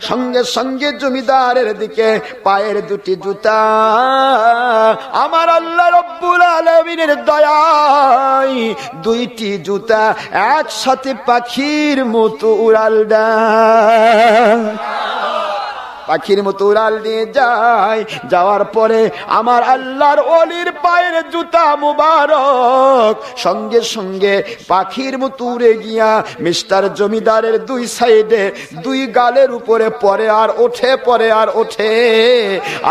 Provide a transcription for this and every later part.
সঙ্গে সঙ্গে জমিদারের দিকে পায়ের দুটি জুতা আমার আল্লাহ রব্বুল আলামিনের দয়ায় দুইটি জুতা একসাথে পাখির মতো উড়াল দেয়, পাখির মতো উড়াল দিয়ে যায়। যাওয়ার পরে আমার আল্লাহর ওলির পায়ের জুতা মুবারক সঙ্গে সঙ্গে পাখির মতো উড়ে গিয়া মিস্টার জমিদারের দুই সাইডে দুই গালের উপরে পরে আর ওঠে, পরে আর ওঠে,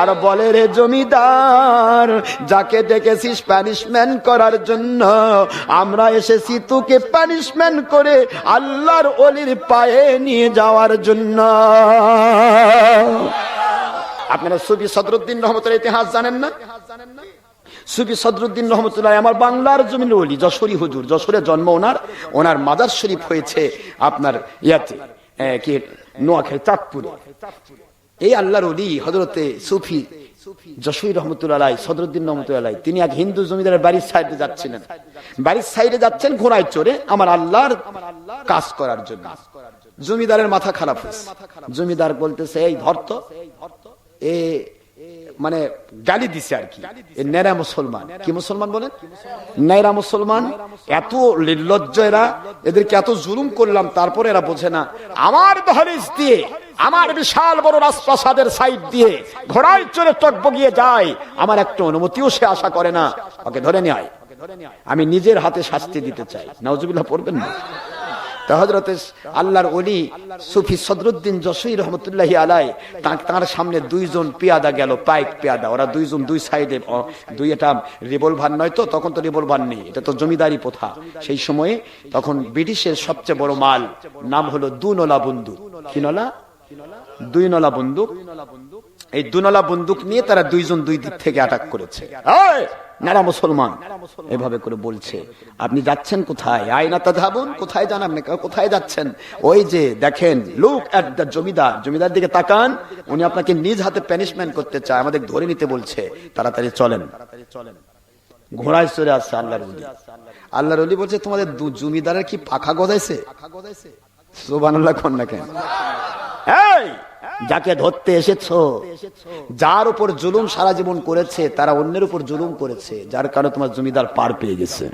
আর বলে রে জমিদার, যাকে ডেকেছিস পানিশমেন্ট করার জন্য, আমরা এসেছি তোকে পানিশমেন্ট করে আল্লাহর ওলির পায়ে নিয়ে যাওয়ার জন্য। আপনারা সুফি সদরুদ্দিন রহমতুল্লাহ ইতিহাস জানেন না? সুফি সদরুদ্দিন রহমতুল্লাহ আমার বাংলার জমিনের ওলি, যশোরী হুজুর, যশোরে জন্ম ওনার। ওনার মাজার শরীফ হয়েছে আপনার ইয়াতে কি নোয়াখালী চাঁদপুরে। এই আল্লাহর ওলি হযরতে সুফি যশোরী রহমতুল্লাহ সদরুদ্দিন রহমতুল্লাহ, তিনি এক হিন্দু জমিদারের বাড়ির সাইডে যাচ্ছিলেন, বাড়ির সাইডে যাচ্ছেন ঘোড়ায় চড়ে আমার আল্লাহর কাজ করার জন্য। জমিদারের মাথা খারাপ হয়েছে। জমিদার বলতেছে, এই ধরতো, এ মানে গালি দিছে আর কি, নেরা মুসলমান। কি মুসলমান বলেন? নেরা মুসলমান। এত নির্লজ্জ এরা, এদেরকে এত জুলুম করলাম তারপরে এরা বোঝে না। আমার দহলিজ দিয়ে, আমার বিশাল বড় রাজপ্রাসাদের সাইড দিয়ে ঘোড়ায় চড়ে টকবগিয়ে যায়, আমার একটা অনুমতিও সে আশা করে না, ওকে ধরে নেয়। আমি নিজের হাতে শাস্তি দিতে চাই। নাউজুবিল্লাহ পড়বেন না? হযরতে আল্লাহর ওলি সুফি সদরুদ্দিন যশোরী রহমতুল্লাহি আলাই, তার সামনে দুইজন পেয়াদা গেল, পাইক পেয়াদা। ওরা দুইজন দুই সাইডে, দুই, এটা রিভলভার নয় তো, তখন তো রিভলভার নেই, এটা তো জমিদারি প্রথা সেই সময়ে। তখন ব্রিটিশের সবচেয়ে বড় মাল নাম হলো দুনলা বন্দুক। কি নলা? দুই নলা বন্দুক। এই দুনলা বন্দুক নিয়ে তারা দুইজন দুই দিক থেকে অ্যাটাক করেছে। নারা মুসলমান এভাবে করে বলছে, আপনি যাচ্ছেন কোথায়? আয়না তাযাবুন, কোথায় যান আপনি? কোথায় যাচ্ছেন? ওই যে দেখেন, লুক এট দ্য জমিদার, জমিদার দিকে তাকান, উনি আপনাকে নিজ হাতে পানিশমেন্ট করতে চায়, আমাদের ধরে নিতে বলছে, তাড়াতাড়ি চলেন। ঘোড়ায় চড়ে আসছে আল্লাহর ওলি। আল্লাহর ওলি বলছে, তোমাদের জমিদারের কি পাখা গজাইছে? সুবহানাল্লাহ কোন না কেন? এই যাকে ধরতে এসেছো, যার উপর জুলুম সারা জীবন করেছে, তারা অন্যের উপর জুলুম করেছে, যার কারণে তোমার জমিদার পার পেয়ে গেছে।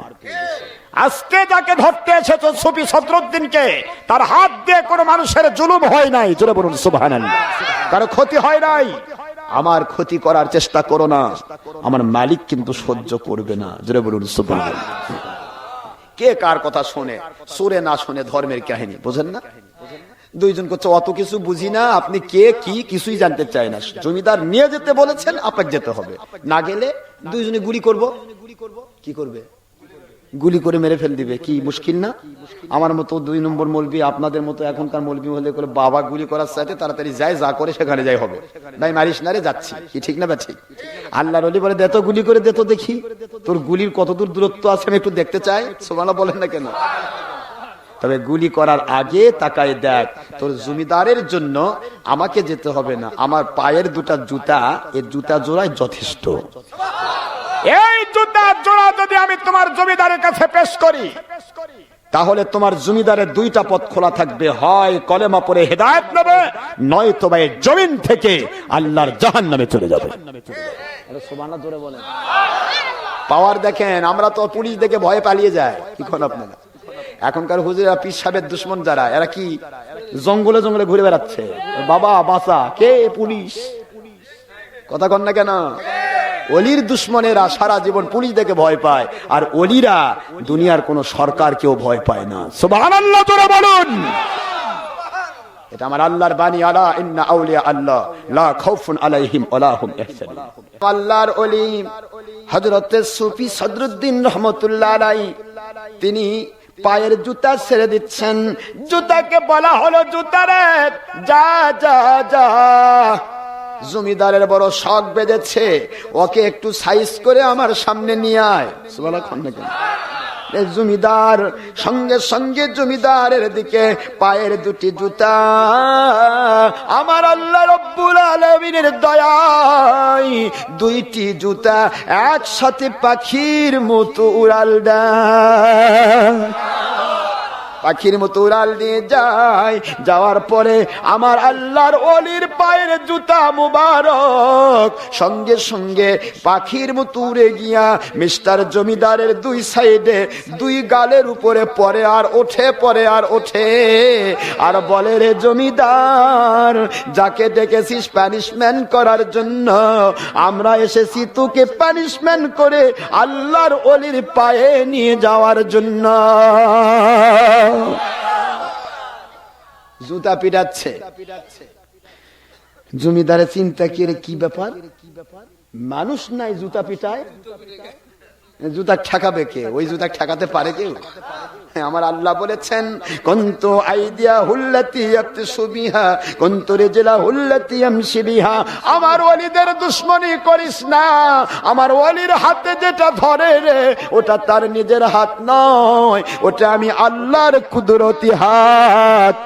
আজকে যাকে ধরতে এসেছো সুফি সদরুদ্দিনকে, তার হাত দিয়ে কোনো মানুষের জুলুম হয় নাই। জোরে বলুন সুবহানাল্লাহ। কারো ক্ষতি হয় নাই। আমার ক্ষতি করার চেষ্টা করো না, আমার মালিক কিন্তু সহ্য করবে না। জোরে বলুন সুবহানাল্লাহ। কে কার কথা শোনে? সুরে না শুনে ধর্মের কাহিনী বোঝেন না? দুইজন করছে, অত কিছু বুঝি না, আপনি কে কি কিছুই জানতে চায় না। জমিদার নিয়ে যেতে বলেছেন, আপনাকে যেতে হবে, না গেলে দুইজনে গুলি করব। কি করবে? গুলি করে মেরে ফেল দিবে। কি মুশকিল না? আমার মতো দুই নম্বর মৌলবি, আপনাদের মতো এখনকার মৌলবি হলে করে বাবা গুলি করার সাথে তাড়াতাড়ি যায়, যা করে সেখানে যাই হবে, ভাই মারিস না রে, যাচ্ছি। কি ঠিক না? ঠিক। আল্লাহর ওলি বলে, দে তো গুলি করে, দে তো দেখি তোর গুলির কতদূর দূরত্ব আছে, আমি একটু দেখতে চাই। সুবহানাল্লাহ বলেন না কেন? তবে গুলি করার আগে তাকায় দেখ, তোর জমিদারের জন্য আমাকে যেতে হবে না, আমার পায়ের দুটা জুতা, এই জুতা জোড়ায় যথেষ্ট। এই জুতা জোড়া যদি আমি তোমার জমিদারের কাছে পেশ করি, তাহলে তোমার জমিদারের দুইটা পথ খোলা থাকবে, হয় কলেমা পড়ে হেদায়েত নেবে, নয়তো বা এই জমিন থেকে আল্লাহর জাহান্নামে চলে যাবে। সুবহানাল্লাহ জোরে বলেন। পাওয়ার দেখেন, আমরা তো পুলিশ দেখে ভয়ে পালিয়ে যায়। কি কোন আপনারা? এখনকার হুজুরা, পীর সাহেবের দুশ্মন যারা, এরা কি জঙ্গলে জঙ্গলে ঘুরে বেড়াচ্ছে, বাবা বাঁচা, কে? পুলিশ। কথা কন না কেন? ওলির দুশ্মনেরা সারা জীবন পুলিশ দেখে ভয় পায়, আর ওলিরা দুনিয়ার কোন সরকারকেও ভয় পায় না। সুবহানাল্লাহ জোরে বলুন। এটা আমার আল্লাহর বাণী, আলা ইন্না আউলিয়া আল্লাহ লা খাউফুন আলাইহিম ওয়ালা হুম ইয়াহজানুন। আল্লাহর ওলি হযরতে সুফি সদরুদ্দিন রহমাতুল্লাহ আলাইহি, তিনি পায়ের জুতা ছেড়ে দিচ্ছেন। জুতাকে বলা হলো, জুতারে যা যা যা, জমিদারের বড় শখ বেঁধেছে, ওকে একটু সাইজ করে আমার সামনে নিয়ে আয়। সুবহানাল্লাহ। জমিদার সঙ্গে সঙ্গে জমিদারের দিকে পায়ের দুটি জুতা আমার আল্লাহ রব্বুল আলামিনের দয়ায় দুইটি জুতা একসাথে পাখির মতো উড়াল দেয়। পাখির মতো উড়াল দিয়ে যায়। যাওয়ার পরে আমার আল্লাহর ওলির পায়ের জুতা মুবারক সঙ্গে সঙ্গে পাখির মতো উড়ে গিয়া মিস্টার জমিদারের দুই সাইডে দুই গালের উপরে পরে আর ওঠে, পরে আর ওঠে, আর বলে, রে জমিদার, যাকে ডেকেছিস পানিশমেন্ট করার জন্য, আমরা এসেছি তোকে পানিশমেন্ট করে আল্লাহর ওলির পায়ে নিয়ে যাওয়ার জন্য। জুতা পিটাচ্ছে। জমিদারের চিন্তা কি ব্যাপার, মানুষ নাই জুতা পিটায়, জুতা ঠেকাবে কে? ওই জুতা ঠেকাতে পারে কেউ? আমার আল্লাহ বলেছেন, কুনতু আইদিয়া হুল্লাতি ইয়াকতিসু বিহা কুনতু রিজলা হুল্লাতি ইয়ামশি বিহা। আমার ওলিদের দুশমনি করিস না। আমার ওলির হাতে যেটা ধরে রে, ওটা তার নিজের হাত নয়, ওটা আমি আল্লাহর কুদরতি হাত।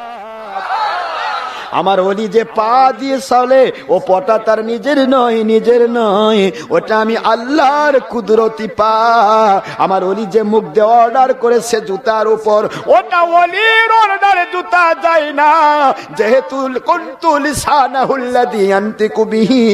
আমার ওলি যে পা দিয়ে চলে, ও পটা তার নিজের নয়, নিজের নয়, ওটা আমি আল্লাহর কুদরতি পা। আমার ওলি যে মুখ দিয়ে অর্ডার করেছে জুতার উপর, ওটা ওলির অর্ডারে জুতা যায় না, যেহেতু কুনতু লিসানাহুল্লাযী ইয়ানতিকু বিহি,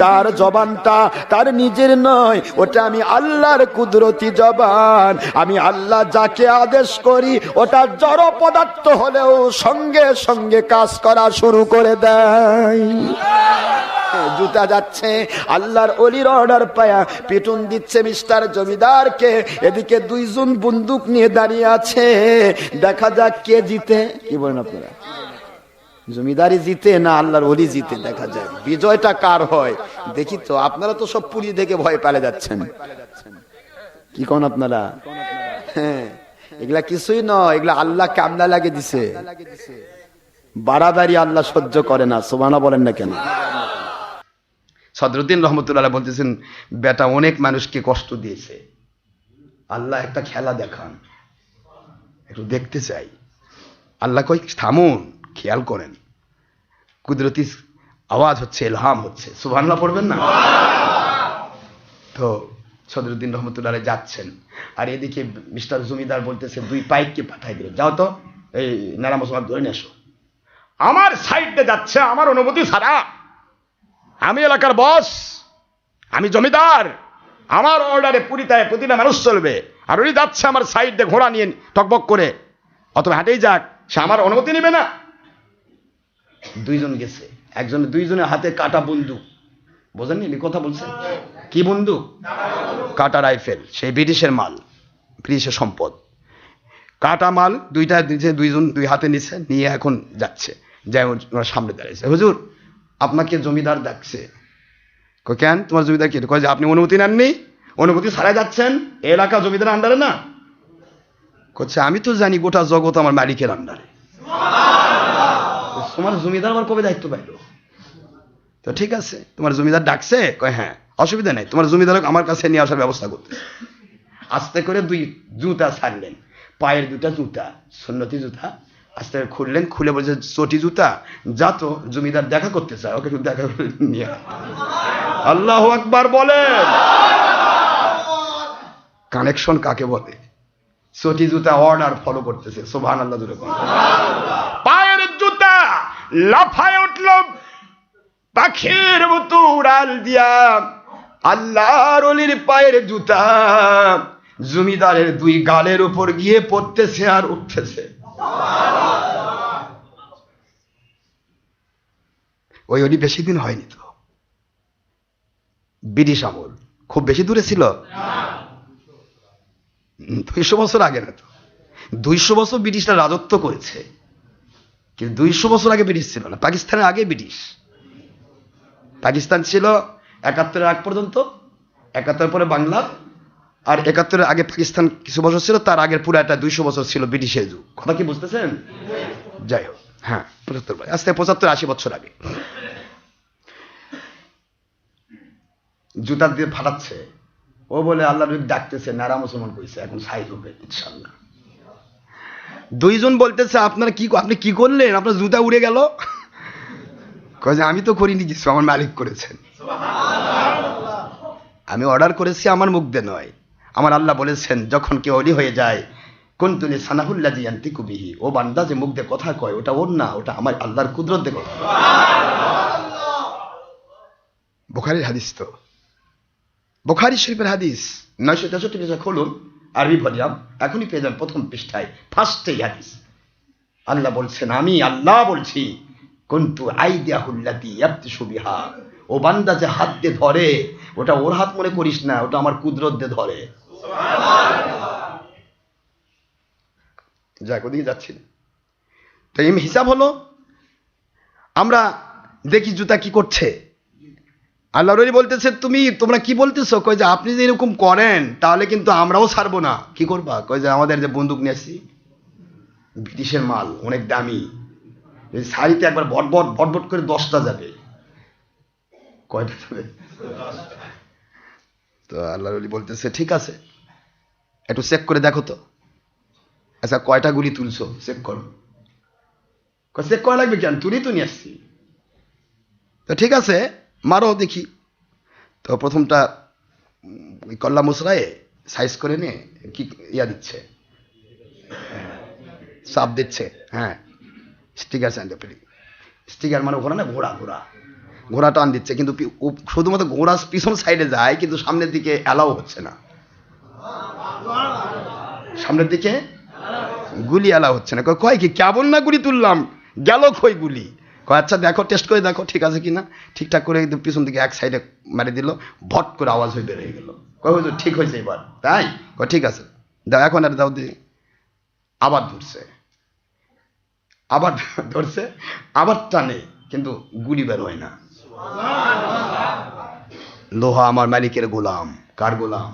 তার জবানটা তার নিজের নয়, ওটা আমি আল্লাহর কুদরতি জবান। আমি আল্লাহ যাকে আদেশ করি ওটা জড় পদার্থ হলেও সঙ্গে সঙ্গে কাজ করা শুরু করে দেয়। জুতা যাচ্ছে, আল্লাহর ওলির অর্ডার পায়া পিটুন দিচ্ছে মিস্টার জমিদারকে। এদিকে দুইজন বন্দুক নিয়ে দাঁড়িয়ে আছে। দেখা যাক কে জিতে। কি বলেন আপনারা? জমিদারি জিতে না আল্লাহর ওলি জিতে? দেখা যায় বিজয়টা কার হয়। দেখি তো, আপনারা তো সব পুলিশ দেখে ভয় পালে যাচ্ছেন। কি কোন আপনারা? হ্যাঁ, এগুলা কিছুই নয়, এগুলা আল্লাহ কামলা লাগে দিছে। বাড়াবাড়ি আল্লাহ সহ্য করে না। সুবহানাল্লাহ বলেন না কেন? সদরুদ্দিন রহমতুল্লাহ বলতেছেন, বেটা অনেক মানুষকে কষ্ট দিয়েছে, আল্লাহ একটা খেলা দেখান, একটু দেখতে চাই। আল্লাহ কই, থামুন, খেয়াল করেন, কুদরতি আওয়াজ হচ্ছে, ইলহাম হচ্ছে। সুবহানাল্লাহ পড়বেন না? তো সদরুদ্দিন রহমতুল্লাহ যাচ্ছেন, আর এদিকে মিস্টার জমিদার বলতেছে, দুই পাইককে পাঠাই দিল, যাও তো এই নারা মুসলমান ধরে নিয়ে আসো। আমার সাইডে যাচ্ছে আমার অনুমতি ছাড়া। আমি এলাকার বস, আমি জমিদার, আমার অর্ডারে প্রতিটা মানুষ চলবে, আর উনি যাচ্ছে আমার সাইডে ঘোড়া নিয়ে টকবক করে, অথবা হাঁটেই যাক, সে আমার অনুমতি নেবে না। দুইজন গেছে, দুইজনের হাতে কাটা বন্দুক। বোঝেননি কথা বলছেন? কি বন্দুক? কাটা রাইফেল, সেই ব্রিটিশের মাল, ব্রিটিশের সম্পদ। কাটা মাল দুইজন দুই হাতে নিচ্ছে, নিয়ে এখন যাচ্ছে। যাই ওনার সামনে দাঁড়িয়েছে, হুজুর আপনাকে জমিদার ডাকছে। কেন, তোমার জমিদার কি? কয় যে আপনি অনুমতি নেননি, অনুমতি ছাড়াই যাচ্ছেন, এলাকা জমিদার আন্ডারে না। করছে, আমি তো জানি গোটা জগৎ আমার মালিকের আন্ডারে। তোমার জমিদার আমার কবে দায়িত্ব পাইল? তো ঠিক আছে, তোমার জমিদার ডাকছে? কয় হ্যাঁ, অসুবিধা নেই, তোমার জমিদার আমার কাছে নিয়ে আসার ব্যবস্থা করতে। আস্তে করে দুই জুতা ছাড়লেন, পায়ের দুটা জুতা, সুন্নতি জুতা, আস্তে খুললেন, খুলে বলছে, চটি জুতা, যা তো জমিদার দেখা করতে চায়, ওকে একটু দেখা করে নিয়ে। আল্লাহু আকবার বলেন। কানেকশন কাকে বলে? চটি জুতা অর্ডার ফলো করতেছে। সুবহানাল্লাহ জোরে বলেন। পায়ের জুতা লাফায় উঠল পাখির মতো উড়াল দিয়া, আল্লাহর ওলির পায়ের জুতা জমিদারের দুই গালের উপর গিয়ে পড়তেছে আর উঠতেছে। ওই ওলি বেশি দিন হয়নি তো, ব্রিটিশ আমল, খুব বেশি দূরে ছিল, 200 বছর আগে না তো। 200 বছর ব্রিটিশরা রাজত্ব করেছে, কিন্তু 200 বছর আগে ব্রিটিশ ছিল না। পাকিস্তানের আগে ব্রিটিশ। পাকিস্তান ছিল 71-এর আগ পর্যন্ত, 71 পরে বাংলা, আর 71-এর আগে পাকিস্তান কিছু বছর ছিল, তার আগের পুরো একটা 200 বছর ছিল ব্রিটিশের যুগ। কথা কি বুঝতেছেন? যাই হোক, হ্যাঁ 75, আজ থেকে 75-80 বছর আগে। জুতা দিয়ে ফাটাচ্ছে, ও বলে আল্লাহ ডাকতেছে, নারা মুসলমান কইছে, এখন সাইজ হবে ইনশাআল্লাহ। দুইজন বলতেছে, আপনি কি করলেন? আপনার জুতা উড়ে গেল। কয় যে আমি তো করিনি কিছু, আমার মালিক করেছেন। আমি অর্ডার করেছি, আমার মুখ দিয়ে নয়। আমার আল্লাহ বলেছেন, যখন কেউ ওলি হয়ে যায়, কুনতু লিসানাহুল্লাযী ইয়ানতিকু বিহি, ও বান্দা যে মুখ দিয়ে কথা কয় ওটা ওর না, ওটা আমার আল্লাহর কুদরত দিয়ে কথা। বুখারীর হাদিস, তো বুখারী শরীফের হাদিস 963 পৃষ্ঠা খুলুন, আরবি ভলিউম, এখনই পেয়ে যাবেন প্রথম পৃষ্ঠায়, ফার্স্টেই হাদিস। আল্লাহ বলছেন, আমি আল্লাহ বলছি, কুনতু আইদিয়াহুল্লাতী ইয়াবতিশু বিহা, ও বান্দা যে হাত দিয়ে ধরে ওটা ওর হাত মনে করিস না, ওটা আমার কুদরত দিয়ে ধরে। যাক, ওদিকে যাচ্ছি না। তো এই হিসাব হলো, আমরা দেখি জুতা কি করছে। আল্লাহ রলি বলতেছে, তোমরা কি বলতেছো? কয় যে আপনি যদি এরকম করেন তাহলে কিন্তু আমরাও ছাড়বো না। কি করবা? কয় যে আমাদের যে বন্দুক নিয়ে আসছি, ব্রিটিশের মাল, অনেক দামি, শাড়িতে একবার ভটভট ভটভট করে 10টা যাবে। কয়টা যাবে? তো আল্লাহ রলি বলতেছে, ঠিক আছে, একটু চেক করে দেখো তো। আচ্ছা, কয়টা গুলি তুলছো চেক করো। চেক করা লাগবে কেন? তুলি তো নিয়ে আসছি। তো ঠিক আছে, মারো দেখি। তো প্রথমটা কল্লা মুসরায় সাইজ করে নিয়ে কি দিচ্ছে, চাপ দিচ্ছে। হ্যাঁ, স্টিকার স্টিকার মানে ঘোড়া না, ঘোড়া টান দিচ্ছে, কিন্তু শুধুমাত্র ঘোড়া পিছন সাইডে যায়, কিন্তু সামনের দিকে অ্যালাও হচ্ছে না, সামনের দিকে গুলি অ্যালাও হচ্ছে না। কয় কি কেমন না গুলি তুললাম, গেল কই গুলি? আচ্ছা দেখো, টেস্ট করে দেখো ঠিক আছে কিনা। ঠিকঠাক করে পিছন দিকে এক সাইডে মারি দিল, ভট করে আওয়াজ হয়ে বের হয়ে গেল। ঠিক হয়েছে এবার, তাই? ঠিক আছে, দাও এখন, আর দাও দিয়ে। আবার ধরছে, আবার টানে, কিন্তু গুলি বের হয় না। লোহা আমার মালিকের গোলাম। কার গোলাম?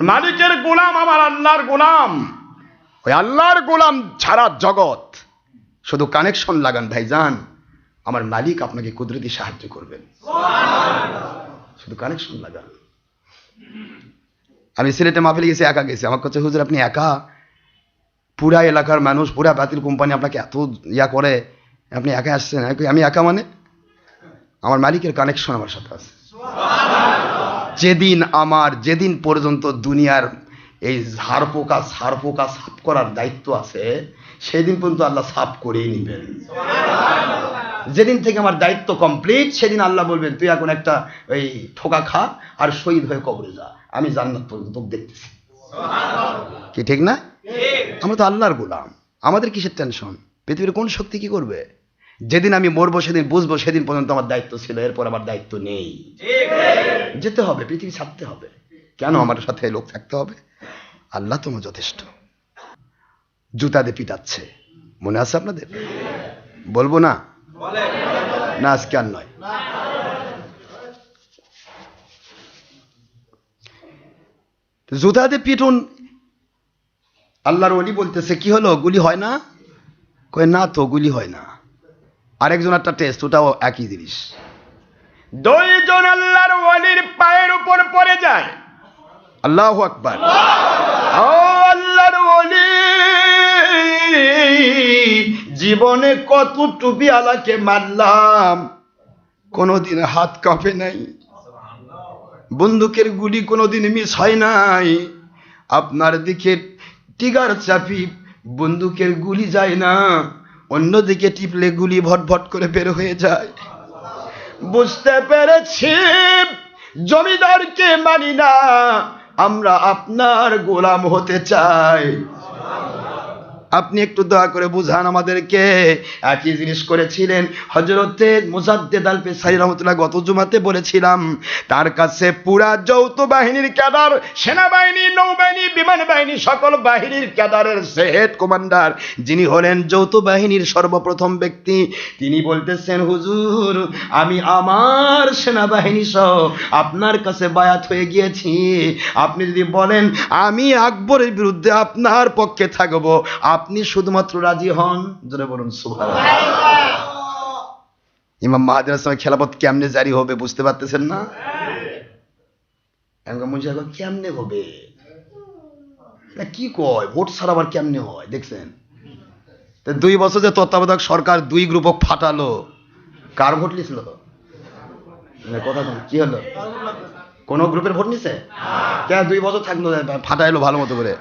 মালিকের গোলাম, আমার আল্লাহর গোলাম। ওই আল্লাহর গোলাম ছাড়া জগৎ। শুধু কানেকশন লাগান ভাইজান, আমার মালিক আপনাকে কুদরতি সাহায্য করবেন। শুধু কানেকশন লাগান। আমি সিলেটে মাহফিলে গেছি, একা গেছি। আমার কাছে, হুজুর আপনি একা? পুরা এলাকার মানুষ, পুরা বাতিল কোম্পানি আপনাকে এত করে, আপনি একা আসছেন? আমি একা মানে? আমার মালিকের কানেকশন আমার সাথে আছে। যেদিন পর্যন্ত দুনিয়ার এই ঝাড়পোকা সাফ করার দায়িত্ব আছে, সেদিন পর্যন্ত আল্লাহ সাফ করেই নিবেন। যেদিন থেকে আমার দায়িত্ব কমপ্লিট, সেদিন আল্লাহ বলবেন, তুই এখন একটা ওই ঠোকা খা আর শহীদ হয়ে কবরে যা, আমি জান্নাত পর্যন্ত তোকে দেখতেছি। কি ঠিক না? আমরা তো আল্লাহর গোলাম, আমাদের কিসের টেনশন? পৃথিবীর কোন শক্তি কি করবে? যেদিন আমি মরবো সেদিন বুঝবো, সেদিন পর্যন্ত আমার দায়িত্ব ছিল, এরপর আমার দায়িত্ব নেই। যেতে হবে, পৃথিবী ছাড়তে হবে। কেন আমার সাথে লোক থাকতে হবে? আল্লাহ তোমার যথেষ্ট। জুতা দিয়ে পিটাচ্ছে, মনে আছে আপনাদের? বলবো না? না, আজকে আর নয়। জুতা দিয়ে পিটুন। আল্লাহর ওলি বলতেছে, কি হলো, গুলি হয় না? কই না তো, গুলি হয় না। আরেকজন একটা টেস্ট, ওটাও একই জিনিস। দুইজন আল্লাহর ওলির পায়ের উপর পড়ে যায়। আল্লাহু আকবার। ও আল্লাহর ওলি, জীবনে কত টুপি আলাকে মারলাম, কোনদিন হাত কাঁপে নাই, বন্দুকের গুলি কোনদিন মিস হয় নাই। আপনার দিকে টিগার চাপি বন্দুকের গুলি যায় না, অন্যদিকে টিপলে গুলি ভটভট করে বের হয়ে যায়। বুঝতে পেরেছি জমিদারকে মানি না, আমরা আপনার গোলাম হতে চাই। আপনি একটু দয়া করে বুঝান আমাদেরকে। একই জিনিস করেছিলেন হযরতে মুজাদ্দেদ আল পেসারি রাহমাতুল্লাহ, গত জুমাতে বলেছিলাম। তার কাছে পুরা যৌথ বাহিনীর ক্যাডার, সেনাবাহিনী, নৌবাহিনী, বিমান বাহিনী, সকল বাহিনীর ক্যাডারের হেড কমান্ডার, যিনি হলেন যৌথ বাহিনীর সর্বপ্রথম ব্যক্তি, তিনি বলতেছেন, হুজুর আমি আমার সেনাবাহিনী সহ আপনার কাছে বায়াত হয়ে গিয়েছি। আপনি যদি বলেন আমি আকবরের বিরুদ্ধে আপনার পক্ষে থাকবো, আপনি শুধুমাত্র রাজি হন। জোরে বলুন সুবহানাল্লাহ। ইমাম মাহদী আলাইহিস খেলাফত কেমনে জারি হবে বুঝতে পারতেছেন না? কেমনে হবে? কি কয় ভোট ছাড়া আবার কেমনে হয়? দেখছেন 2 বছর যে তত্ত্বাবধায়ক সরকার 2 গ্রুপ ফাটালো, কার ভোট লিছিল? কথা কি হলো? কোন গ্রুপের ভোট নিছে? 2 বছর থাকলো, ফাটাইলো ভালো মতো করে।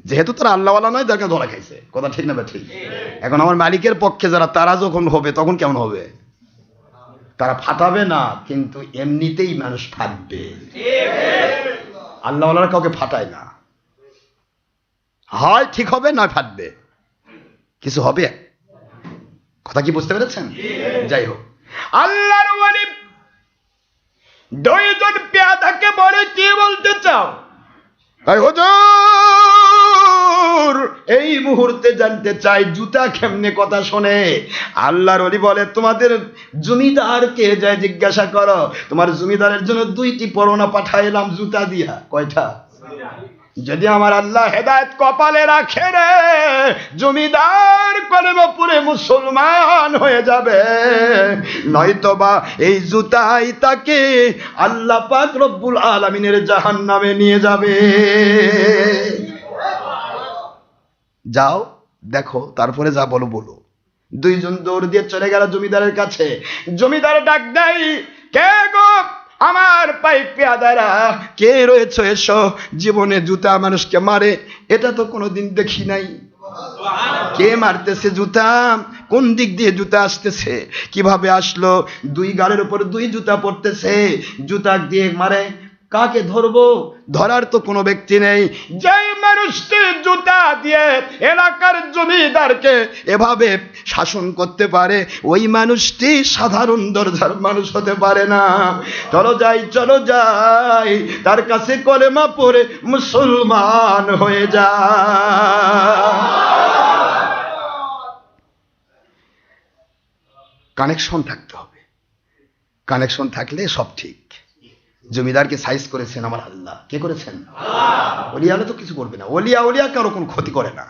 যেহেতু তারা আল্লাহওয়ালা নয়, তার কাছে ধরা খাইছে, কথা ঠিক না? ঠিক। এখন আমার মালিকের পক্ষে যারা, তারা যখন হবে তখন কেমন হবে? তারা ফাটাবে না, কিন্তু এমনিতেই মানুষ ফাটবে। আল্লাহওয়ালারা কাউকে ফাটায় না, হয় ঠিক হবে নয় ফাটবে, কিছু হবে। কথা কি বুঝতে পেরেছেন? যাই হোক, আল্লাহর ওয়ালি দুইজন পেয়াদাকে বলে, কি বলতে চাও? হুজুর, এই মুহূর্তে জানতে চাই জুতা কেমনে কথা শোনে। আল্লাহর ওলি বলে, তোমাদের জমিদারকে যায় জিজ্ঞাসা করো, তোমার জমিদারের জন্য 2টি পরোনা পাঠাইলাম জুতা দিয়া। কয়টা? যদি আমার আল্লাহ হেদায়েত কপালে রাখে রে, জমিদার কলেমা পড়ে মুসলমান হয়ে যাবে, নয়তোবা এই জুতাই তাকে আল্লাহ পাক রব্বুল আলামিনের জাহান্নামে নিয়ে যাবে। যাও দেখো, তারপরে যা বলো বলো। দুইজন দৌড় দিয়ে চলে গেল জমিদারের কাছে। জমিদার ডাক দেয়, কে গো? আমার পাইক পেয়াদারা, কে রয়েছে? এসো। জীবনে জুতা মানুষকে মারে এটা তো কোনোদিন দেখি নাই। কে মারতেছে জুতা? কোন দিক দিয়ে জুতা আসতেছে? কিভাবে আসলো? 2 গালের উপর 2 জুতা পড়তেছে, জুতা দিয়ে মারে। কাকে ধরবো? ধরার তো কোনো ব্যক্তি নেই। যে মানুষটি জুতা দিয়ে এলাকার জমিদারকে এভাবে শাসন করতে পারে, ওই মানুষটি সাধারণ দরজার মানুষ হতে পারে না। চলো যাই, চলো যাই, তার কাছে কলেমা পড়ে মুসলমান হয়ে যায়। কানেকশন থাকতে হবে, কানেকশন থাকলে সব ঠিক। জমিদারকে সাইজ করেছেন আমার আল্লাহ। কে করেছেন? ওলিয়া তো কিছু করবে না, ওলিয়া কারো কোনো ক্ষতি করে না।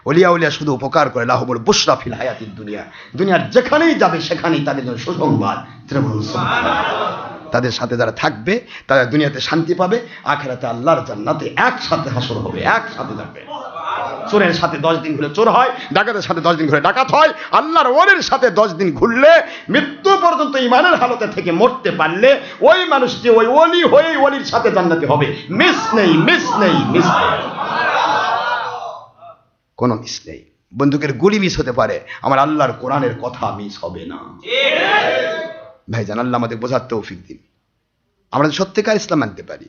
ওলিয়া শুধু উপকার করে। লাহুমুল বুশরা ফিল হায়াতিদ দুনিয়া, দুনিয়ার যেখানেই যাবে সেখানেই তাদের জন্য সুসংবাদ। তাদের সাথে যারা থাকবে তারা দুনিয়াতে শান্তি পাবে, আখিরাতে আল্লাহর জান্নাতে একসাথে হাসর হবে, একসাথে যাবে। চোরের সাথে 10 দিন ঘুরে চোর হয়, ডাকাতের সাথে 10 দিন ঘুরে ডাকাত হয়। আল্লাহর ওলির সাথে 10 দিন ঘুরলে, মৃত্যু পর্যন্ত ঈমানের হালতে থেকে মরতে পারলে, ওই মানুষটি ওই ওলি হয়েই ওলির সাথে জান্নাতে হবে। মিস নেই, মিস নেই, মিস নেই, কোনো মিস নেই। বন্দুকের গুলি মিস হতে পারে, আমার আল্লাহর কোরআনের কথা মিস হবে না। ভাইজান, আল্লাহ আমাদের বোঝার তৌফিক দিন, আমরা সত্যিকার ইসলাম মানতে পারি।